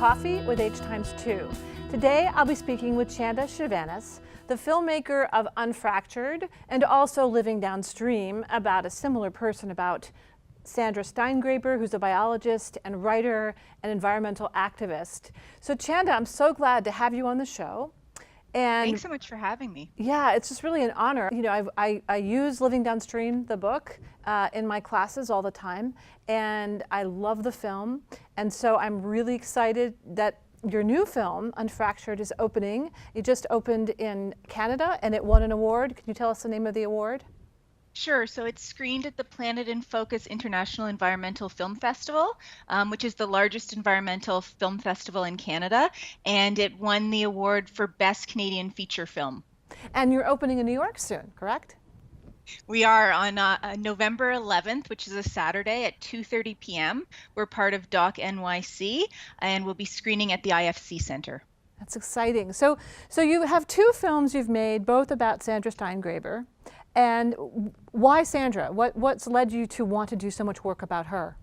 Coffee with Hx2. Today I'll be speaking with Chanda Chevannes, the filmmaker of Unfractured and also Living Downstream, about a similar person, about Sandra Steingraber, who's a biologist and writer and environmental activist. So Chanda, I'm so glad to have you on the show. And thanks so much for having me. Yeah, it's just really an honor. You know, I use Living Downstream, the book, in my classes all the time, and I love the film. And so I'm really excited that your new film, Unfractured, is opening. It just opened in Canada and it won an award. Can you tell us the name of the award? Sure. So it's screened at the Planet in Focus International Environmental Film Festival, which is the largest environmental film festival in Canada, and it won the award for Best Canadian Feature Film. And you're opening in New York soon, correct? We are on November 11th, which is a Saturday at 2:30 p.m. We're part of Doc NYC, and we'll be screening at the IFC Center. That's exciting. So you have two films you've made, both about Sandra Steingraber. And why Sandra? What's led you to want to do so much work about her?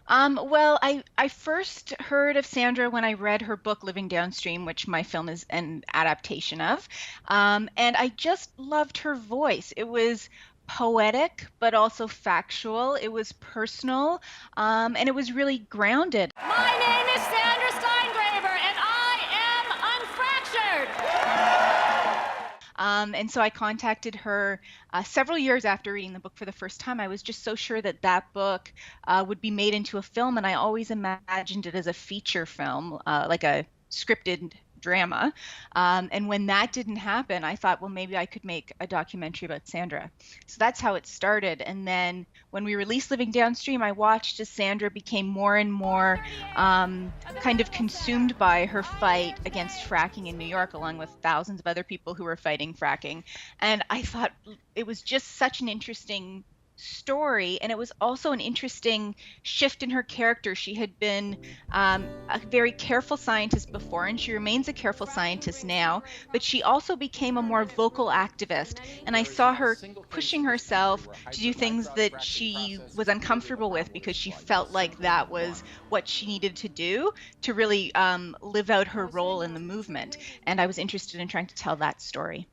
Well, I first heard of Sandra when I read her book, Living Downstream, which my film is an adaptation of. And I just loved her voice. It was poetic, but also factual. It was personal, and it was really grounded. My name is Sandra Steingraber, and I am Unfractured. And so I contacted her several years after reading the book for the first time. I was just so sure that that book would be made into a film, and I always imagined it as a feature film, like a scripted drama. And when that didn't happen, I thought, well, maybe I could make a documentary about Sandra. So that's how it started. And then when we released Living Downstream, I watched as Sandra became more and more kind of consumed by her fight against fracking in New York, along with thousands of other people who were fighting fracking. And I thought it was just such an interesting story, and it was also an interesting shift in her character. She had been a very careful scientist before, and she remains a careful scientist now, but she also became a more vocal activist, and I saw her pushing herself to do things that she was uncomfortable with because she felt like that was what she needed to do to really live out her role in the movement, and I was interested in trying to tell that story.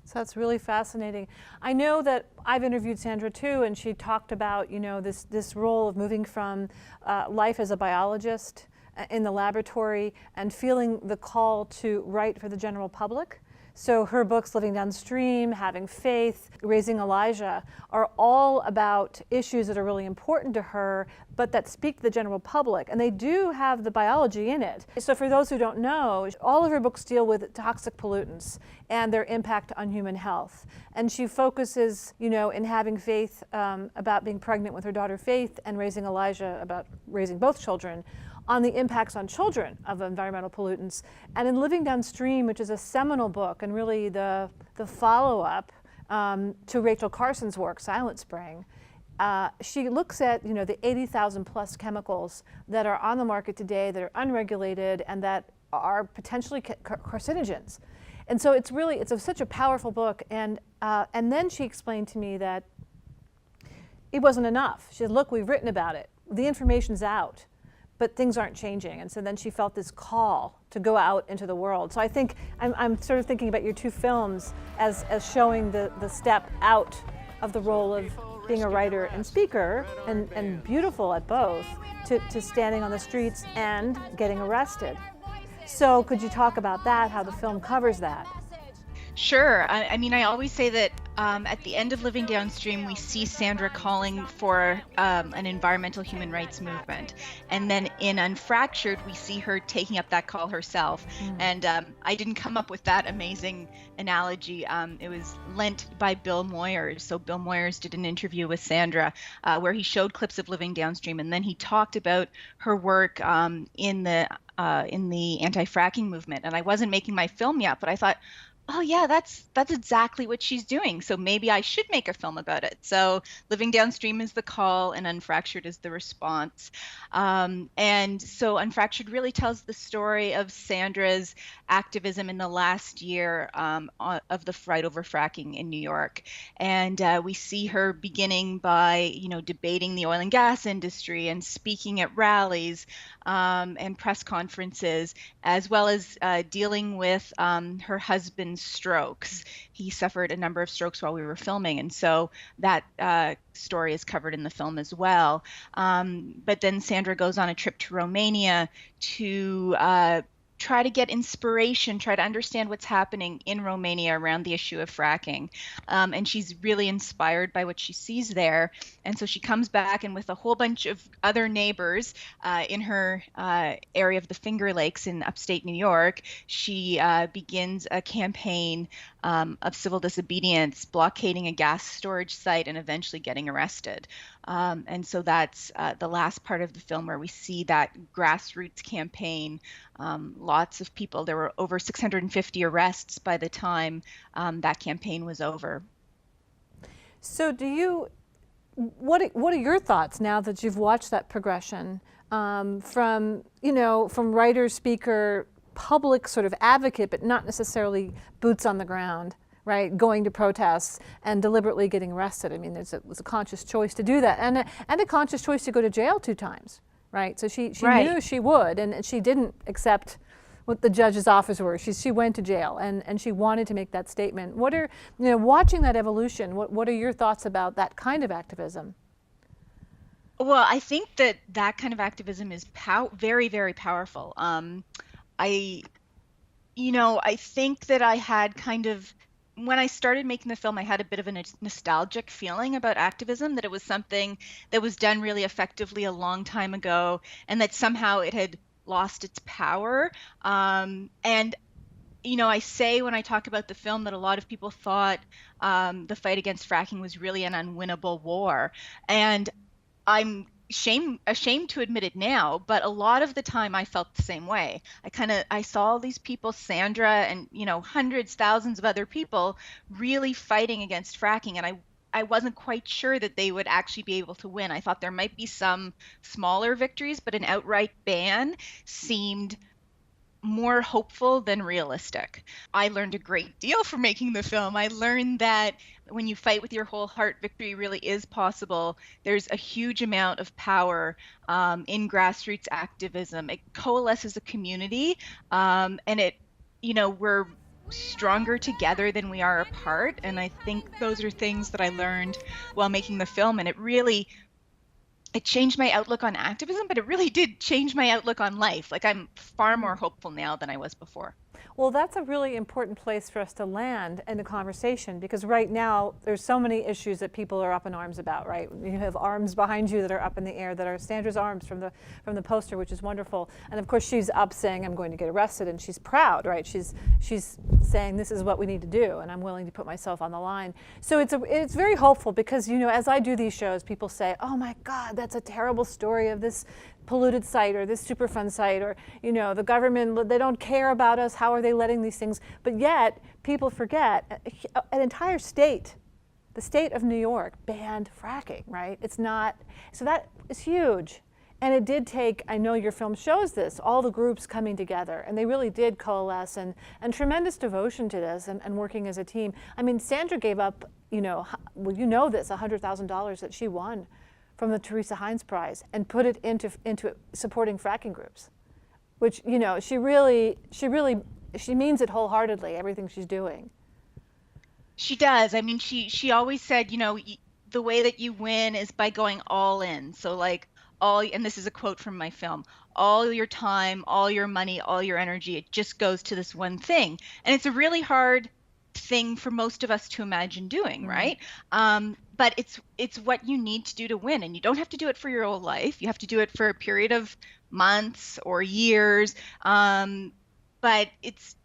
So that's really fascinating. I know that I've interviewed Sandra too, and she talked about, you know, this role of moving from life as a biologist in the laboratory and feeling the call to write for the general public. So her books, Living Downstream, Having Faith, Raising Elijah, are all about issues that are really important to her, but that speak to the general public. And they do have the biology in it. So for those who don't know, all of her books deal with toxic pollutants and their impact on human health. And she focuses, you know, in Having Faith about being pregnant with her daughter Faith, and Raising Elijah about raising both children, on the impacts on children of environmental pollutants. And in Living Downstream, which is a seminal book and really the follow-up to Rachel Carson's work, Silent Spring, she looks at, you know, the 80,000 plus chemicals that are on the market today that are unregulated and that are potentially carcinogens. And so it's really, such a powerful book. And then she explained to me that it wasn't enough. She said, look, we've written about it. The information's out, but things aren't changing. And so then she felt this call to go out into the world. So I think I'm sort of thinking about your two films as showing the step out of the role of being a writer and speaker, and beautiful at both, to standing on the streets and getting arrested. So could you talk about that, how the film covers that? Sure. I mean, I always say that at the end of Living Downstream, we see Sandra calling for an environmental human rights movement. And then in Unfractured, we see her taking up that call herself. And I didn't come up with that amazing analogy. It was lent by Bill Moyers. So Bill Moyers did an interview with Sandra where he showed clips of Living Downstream, and then he talked about her work in the anti-fracking movement. And I wasn't making my film yet, but I thought, oh yeah, that's exactly what she's doing. So maybe I should make a film about it. So Living Downstream is the call, and Unfractured is the response. And so Unfractured really tells the story of Sandra's activism in the last year of the fight over fracking in New York. And we see her beginning by, debating the oil and gas industry and speaking at rallies, and press conferences, as well as dealing with her husband's strokes. He suffered a number of strokes while we were filming, and so that story is covered in the film as well. But then Sandra goes on a trip to Romania to try to get inspiration, try to understand what's happening in Romania around the issue of fracking. And she's really inspired by what she sees there. And so she comes back, and with a whole bunch of other neighbors in her area of the Finger Lakes in upstate New York, she begins a campaign of civil disobedience, blockading a gas storage site, and eventually getting arrested. And so that's the last part of the film where we see that grassroots campaign. Lots of people, there were over 650 arrests by the time that campaign was over. So what are your thoughts now that you've watched that progression from writer, speaker, public sort of advocate, but not necessarily boots on the ground, right? Going to protests and deliberately getting arrested. I mean, it was a conscious choice to do that, and a conscious choice to go to jail 2 times, right? So she Right. knew she would, and she didn't accept what the judge's offers were. She went to jail, and she wanted to make that statement. What are, watching that evolution, what are your thoughts about that kind of activism? Well, I think that kind of activism is very, very powerful. I think that I had kind of, when I started making the film, I had a bit of a nostalgic feeling about activism, that it was something that was done really effectively a long time ago, and that somehow it had lost its power. And I say when I talk about the film that a lot of people thought the fight against fracking was really an unwinnable war. And I'm ashamed to admit it now, but a lot of the time I felt the same way. I saw all these people, Sandra and hundreds, thousands of other people really fighting against fracking, and I wasn't quite sure that they would actually be able to win. I thought there might be some smaller victories, but an outright ban seemed more hopeful than realistic. I learned a great deal from making the film. I learned that when you fight with your whole heart, victory really is possible. There's a huge amount of power in grassroots activism. It coalesces a community, and we're stronger together than we are apart. And I think those are things that I learned while making the film, and it changed my outlook on activism, but it really did change my outlook on life. Like, I'm far more hopeful now than I was before. Well, that's a really important place for us to land in the conversation, because right now there's so many issues that people are up in arms about, right? You have arms behind you that are up in the air, that are Sandra's arms from the poster, which is wonderful. And of course she's up saying, I'm going to get arrested, and she's proud, right? She's saying, this is what we need to do, and I'm willing to put myself on the line. So it's very hopeful, because as I do these shows, people say, oh my God, that's a terrible story of this polluted site or this Superfund site, or the government, they don't care about us, how are they letting these things? But yet people forget an entire state, the state of New York, banned fracking, right? It's not, so that is huge. And it did take, I know your film shows this, all the groups coming together, and they really did coalesce, and tremendous devotion to this, and working as a team. I mean, Sandra gave up, this, $100,000 that she won from the Teresa Heinz Prize, and put it into supporting fracking groups, which she means it wholeheartedly, everything she's doing. She does. I mean, she always said, the way that you win is by going all in. So like and this is a quote from my film, all your time, all your money, all your energy, it just goes to this one thing. And it's a really hard thing for most of us to imagine doing, right? But it's what you need to do to win, and you don't have to do it for your whole life. You have to do it for a period of months or years. But it's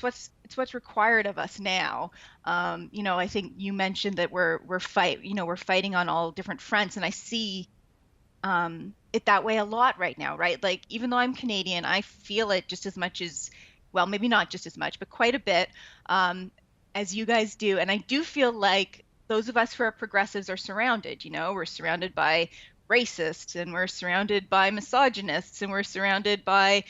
what's required of us now. I think you mentioned that we're fighting on all different fronts, and I see it that way a lot right now, right? Like, even though I'm Canadian, I feel it just as much as, well, maybe not just as much, but quite a bit, as you guys do. And I do feel like those of us who are progressives are surrounded. We're surrounded by racists, and we're surrounded by misogynists, and we're surrounded by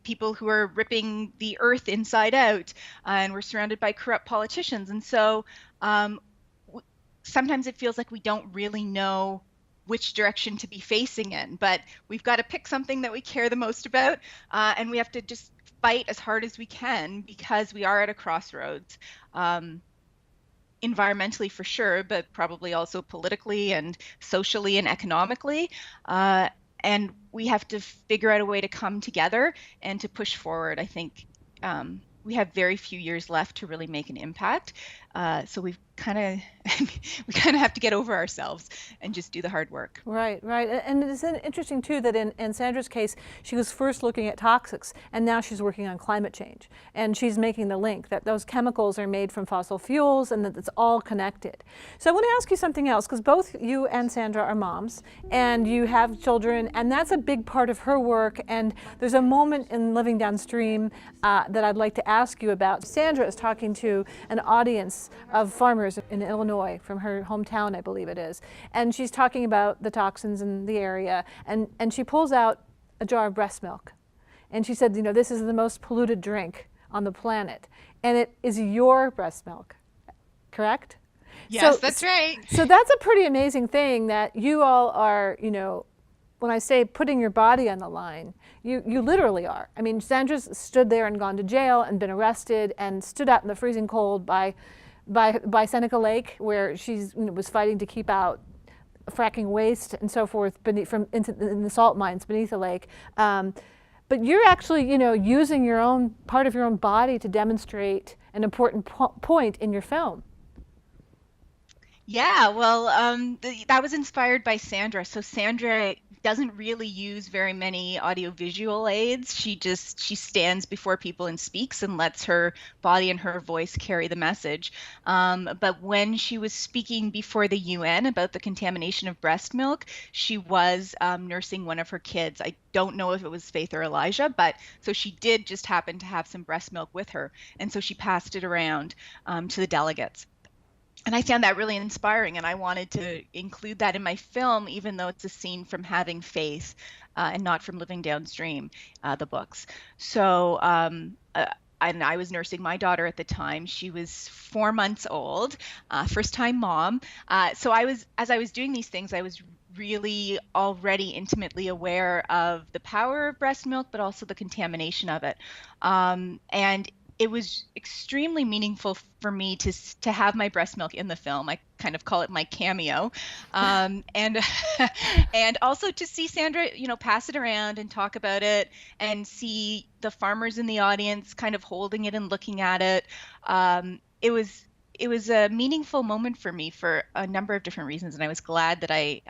people who are ripping the earth inside out, and we're surrounded by corrupt politicians. And so sometimes it feels like we don't really know which direction to be facing in. But we've got to pick something that we care the most about, and we have to just fight as hard as we can, because we are at a crossroads. Environmentally for sure, but probably also politically and socially and economically. And we have to figure out a way to come together and to push forward. I think we have very few years left to really make an impact. So we've kind of we kind of have to get over ourselves and just do the hard work. Right, right. And it's interesting too that in Sandra's case, she was first looking at toxics, and now she's working on climate change. And she's making the link that those chemicals are made from fossil fuels and that it's all connected. So I want to ask you something else, because both you and Sandra are moms, and you have children, and that's a big part of her work. And there's a moment in Living Downstream that I'd like to ask you about. Sandra is talking to an audience of farmers in Illinois, from her hometown, I believe it is. And she's talking about the toxins in the area. And she pulls out a jar of breast milk. And she said, you know, this is the most polluted drink on the planet. And it is your breast milk, correct? Yes, that's right. So that's a pretty amazing thing that you all are, you know, when I say putting your body on the line, you literally are. I mean, Sandra's stood there and gone to jail and been arrested and stood out in the freezing cold by Seneca Lake, where she's, you know, was fighting to keep out fracking waste and so forth beneath, in the salt mines beneath the lake. But you're actually, you know, using your own part of your own body to demonstrate an important point in your film. Yeah, well, that was inspired by Sandra. So Sandra doesn't really use very many audiovisual aids. She stands before people and speaks and lets her body and her voice carry the message. But when she was speaking before the UN about the contamination of breast milk, she was nursing one of her kids. I don't know if it was Faith or Elijah, but so she did just happen to have some breast milk with her. And so she passed it around to the delegates. And I found that really inspiring, and I wanted to include that in my film, even though it's a scene from Having Faith and not from Living Downstream, the books. So, and I was nursing my daughter at the time. She was 4 months old, first-time mom. So as I was doing these things, I was really already intimately aware of the power of breast milk, but also the contamination of it. And it was extremely meaningful for me to have my breast milk in the film. I kind of call it my cameo, and and also to see Sandra, you know, pass it around and talk about it, and see the farmers in the audience kind of holding it and looking at it. It was a meaningful moment for me for a number of different reasons, and I was glad that I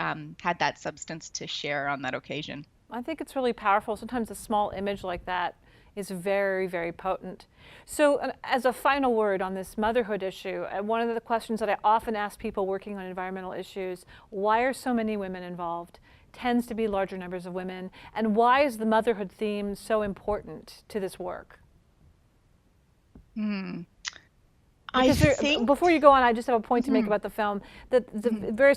had that substance to share on that occasion. I think it's really powerful. Sometimes a small image like that is very, very potent. So as a final word on this motherhood issue, one of the questions that I often ask people working on environmental issues, why are so many women involved? Tends to be larger numbers of women. And why is the motherhood theme so important to this work? Before you go on, I just have a point to make about the film. That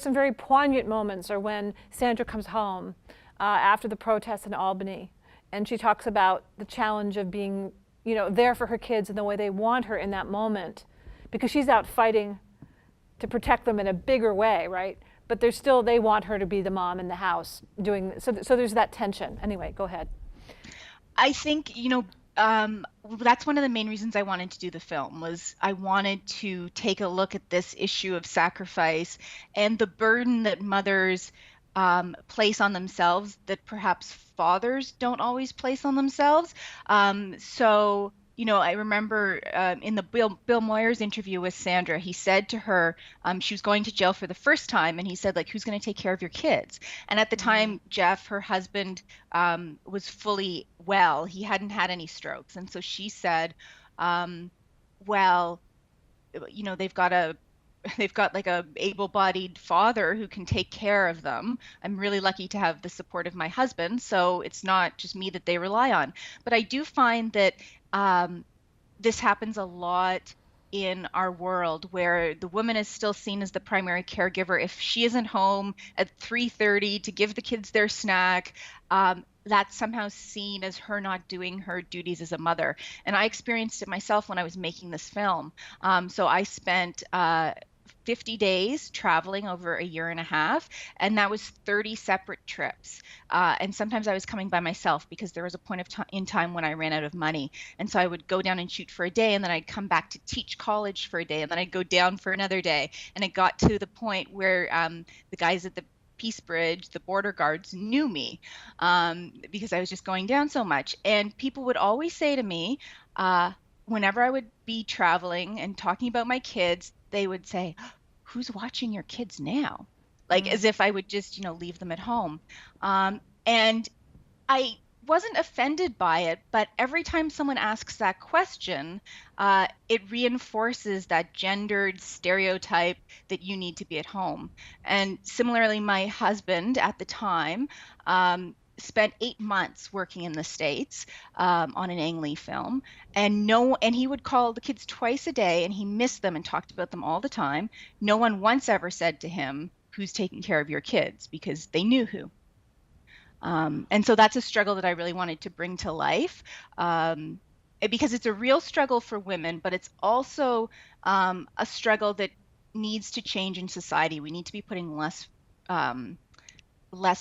some very poignant moments are when Sandra comes home after the protests in Albany. And she talks about the challenge of being, you know, there for her kids in the way they want her in that moment, because she's out fighting to protect them in a bigger way, right? But they want her to be the mom in the house doing, so there's that tension. Anyway, go ahead. I think, you know, that's one of the main reasons I wanted to do the film, was I wanted to take a look at this issue of sacrifice and the burden that mothers place on themselves that perhaps fathers don't always place on themselves. So, you know, I remember in the Bill Moyers interview with Sandra, he said to her, she was going to jail for the first time, and he said, like, who's going to take care of your kids? And at the time, Jeff, her husband, was fully well. He hadn't had any strokes. And so she said, well, you know, they've got like a able-bodied father who can take care of them. I'm really lucky to have the support of my husband, so it's not just me that they rely on. But I do find that this happens a lot in our world, where the woman is still seen as the primary caregiver. If she isn't home at 3:30 to give the kids their snack, that's somehow seen as her not doing her duties as a mother. And I experienced it myself when I was making this film. So I spent 50 days traveling over a year and a half, and that was 30 separate trips. And sometimes I was coming by myself because there was a point in time when I ran out of money. And so I would go down and shoot for a day, and then I'd come back to teach college for a day, and then I'd go down for another day. And it got to the point where the guys at the Peace Bridge, the border guards, knew me because I was just going down so much. And people would always say to me, whenever I would be traveling and talking about my kids, they would say, "Who's watching your kids now?" Like as if I would just, leave them at home. And I wasn't offended by it, but every time someone asks that question, it reinforces that gendered stereotype that you need to be at home. And similarly, my husband at the time spent 8 months working in the States on an Ang Lee film, and he would call the kids twice a day, and he missed them and talked about them all the time. No one once ever said to him, "Who's taking care of your kids?" because they knew who. And so that's a struggle that I really wanted to bring to life because it's a real struggle for women, but it's also a struggle that needs to change in society. We need to be putting less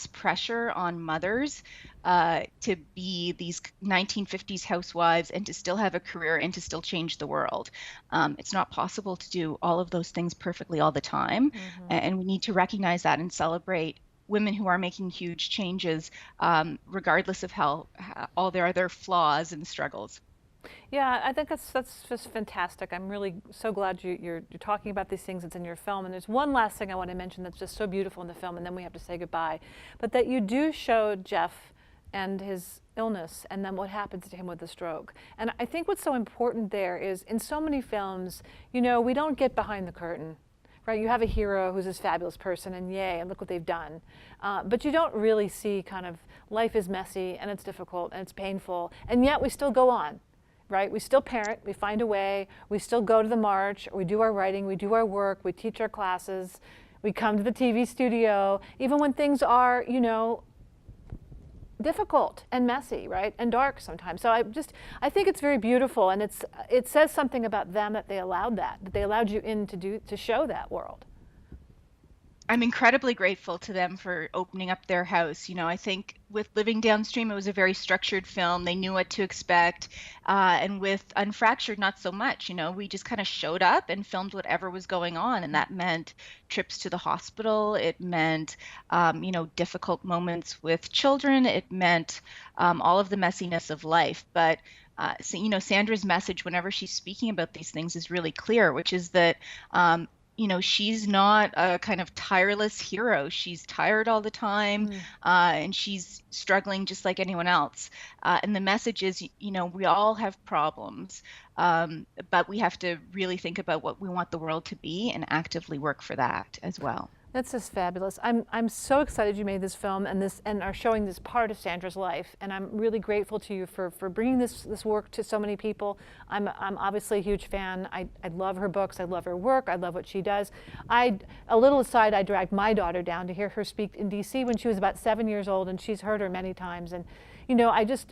pressure on mothers to be these 1950s housewives and to still have a career and to still change the world. It's not possible to do all of those things perfectly all the time. And we need to recognize that and celebrate women who are making huge changes, regardless of how all their other flaws and struggles. Yeah, I think that's just fantastic. I'm really so glad you're talking about these things that's in your film. And there's one last thing I want to mention that's just so beautiful in the film, and then we have to say goodbye. But that you do show Jeff and his illness and then what happens to him with the stroke. And I think what's so important there is in so many films, we don't get behind the curtain. Right, you have a hero who's this fabulous person, and yay, and look what they've done. But you don't really see kind of life is messy, and it's difficult, and it's painful, and yet we still go on, right? We still parent, we find a way, we still go to the march, we do our writing, we do our work, we teach our classes, we come to the TV studio, even when things are, difficult and messy, right, and dark sometimes. So I think it's very beautiful, and it says something about them that they allowed that they allowed you in to show that world. I'm incredibly grateful to them for opening up their house. I think with Living Downstream, it was a very structured film. They knew what to expect. And with Unfractured, not so much. We just kind of showed up and filmed whatever was going on. And that meant trips to the hospital. It meant, difficult moments with children. It meant all of the messiness of life. But Sandra's message whenever she's speaking about these things is really clear, which is that she's not a kind of tireless hero. She's tired all the time, and she's struggling just like anyone else. And the message is, we all have problems, but we have to really think about what we want the world to be and actively work for that as well. That's just fabulous. I'm so excited you made this film and are showing this part of Sandra's life, and I'm really grateful to you for bringing this work to so many people. I'm obviously a huge fan. I love her books. I love her work. I love what she does. A little aside, I dragged my daughter down to hear her speak in DC when she was about 7 years old, and she's heard her many times. And it's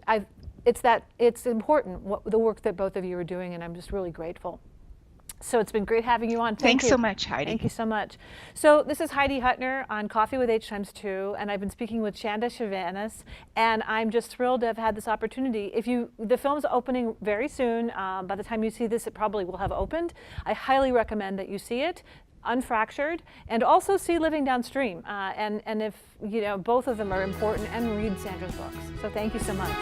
important the work that both of you are doing, and I'm just really grateful. So it's been great having you on. Thanks so much, Heidi. Thank you so much. So this is Heidi Hutner on Coffee with Hx2, and I've been speaking with Chanda Chevannes, and I'm just thrilled to have had this opportunity. The film's opening very soon. By the time you see this, it probably will have opened. I highly recommend that you see it, Unfractured, and also see Living Downstream. And if both of them are important, and read Sandra's books. So thank you so much.